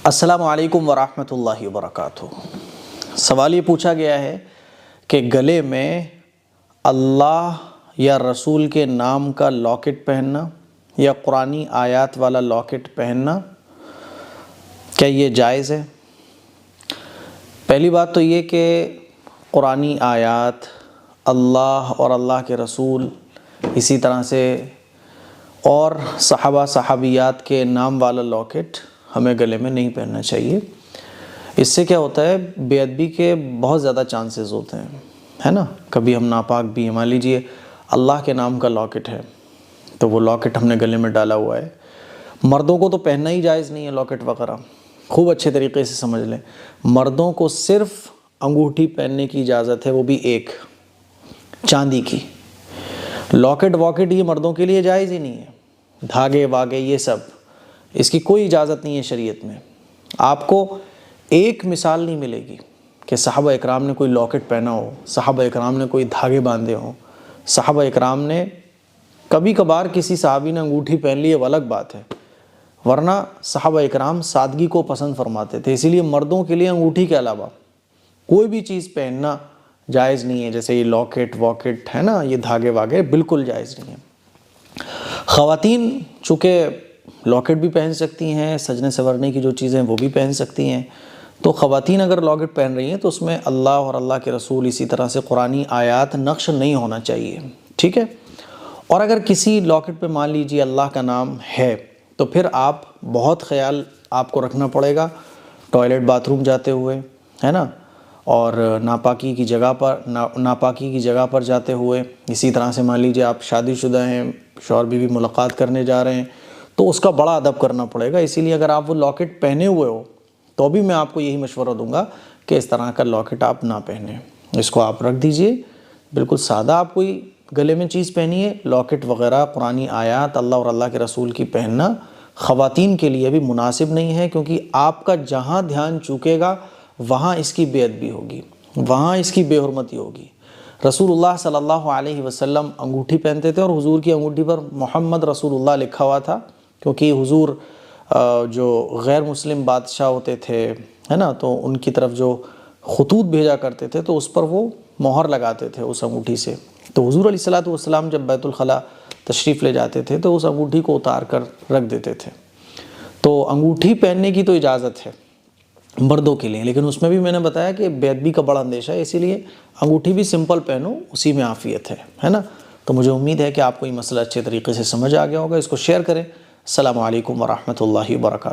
السلام علیکم ورحمۃ اللہ وبرکاتہ۔ سوال یہ پوچھا گیا ہے کہ گلے میں اللہ یا رسول کے نام کا لاکٹ پہننا یا قرآنی آیات والا لاکٹ پہننا کیا یہ جائز ہے؟ پہلی بات تو یہ کہ قرآنی آیات، اللہ اور اللہ کے رسول، اسی طرح سے اور صحابہ صحابیات کے نام والا لاکٹ ہمیں گلے میں نہیں پہننا چاہیے۔ اس سے کیا ہوتا ہے، بے ادبی کے بہت زیادہ چانسز ہوتے ہیں، ہے نا۔ کبھی ہم ناپاک بھی ہیں، مان لیجئے اللہ کے نام کا لاکٹ ہے تو وہ لاکٹ ہم نے گلے میں ڈالا ہوا ہے۔ مردوں کو تو پہننا ہی جائز نہیں ہے لاکٹ وغیرہ، خوب اچھے طریقے سے سمجھ لیں۔ مردوں کو صرف انگوٹھی پہننے کی اجازت ہے، وہ بھی ایک چاندی کی۔ لاکٹ واکٹ یہ مردوں کے لیے جائز ہی نہیں ہے، دھاگے واگے یہ سب، اس کی کوئی اجازت نہیں ہے شریعت میں۔ آپ کو ایک مثال نہیں ملے گی کہ صحابہ اکرام نے کوئی لاکٹ پہنا ہو، صحابہ اکرام نے کوئی دھاگے باندھے ہوں، صحابہ اکرام نے کبھی کبھار کسی صحابی نے انگوٹھی پہن لی ہے، وہ الگ بات ہے، ورنہ صحابہ اکرام سادگی کو پسند فرماتے تھے۔ اسی لیے مردوں کے لیے انگوٹھی کے علاوہ کوئی بھی چیز پہننا جائز نہیں ہے، جیسے یہ لاکٹ واکٹ ہے نا، یہ دھاگے واگے بالکل جائز نہیں ہے۔ خواتین چونکہ لاکٹ بھی پہن سکتی ہیں، سجنے سنورنے کی جو چیزیں وہ بھی پہن سکتی ہیں، تو خواتین اگر لاکٹ پہن رہی ہیں تو اس میں اللہ اور اللہ کے رسول، اسی طرح سے قرآنی آیات نقش نہیں ہونا چاہیے، ٹھیک ہے۔ اور اگر کسی لاکٹ پہ مان لیجیے اللہ کا نام ہے تو پھر آپ بہت خیال آپ کو رکھنا پڑے گا ٹوائلٹ باتھ روم جاتے ہوئے، ہے نا، اور ناپاکی کی جگہ پر جاتے ہوئے، اسی طرح سے مان لیجیے آپ شادی شدہ ہیں، شوہر بیوی ملاقات کرنے جا رہے ہیں تو اس کا بڑا ادب کرنا پڑے گا۔ اسی لیے اگر آپ وہ لاکٹ پہنے ہوئے ہو تو بھی میں آپ کو یہی مشورہ دوں گا کہ اس طرح کا لاکٹ آپ نہ پہنیں، اس کو آپ رکھ دیجئے، بالکل سادہ آپ کوئی گلے میں چیز پہنیے۔ لاکٹ وغیرہ قرآنی آیات اللہ اور اللہ کے رسول کی پہننا خواتین کے لیے بھی مناسب نہیں ہے، کیونکہ آپ کا جہاں دھیان چوکے گا وہاں اس کی بے ادبی ہوگی، وہاں اس کی بے حرمتی ہوگی۔ رسول اللہ صلی اللہ علیہ وسلم انگوٹھی پہنتے تھے اور حضور کی انگوٹھی پر محمد رسول اللہ لکھا ہوا تھا، کیونکہ حضور جو غیر مسلم بادشاہ ہوتے تھے، ہے نا، تو ان کی طرف جو خطوط بھیجا کرتے تھے تو اس پر وہ مہر لگاتے تھے اس انگوٹھی سے۔ تو حضور علیہ السلام جب بیت الخلاء تشریف لے جاتے تھے تو اس انگوٹھی کو اتار کر رکھ دیتے تھے۔ تو انگوٹھی پہننے کی تو اجازت ہے مردوں کے لیے، لیکن اس میں بھی میں نے بتایا کہ بے ادبی کا بڑا اندیشہ ہے، اسی لیے انگوٹھی بھی سمپل پہنو، اسی میں عافیت ہے نا۔ تو مجھے امید ہے کہ آپ کو یہ مسئلہ اچھے طریقے سے سمجھ آ گیا ہوگا۔ اس کو شیئر کریں۔ السلام علیکم ورحمۃ اللہ وبرکاتہ۔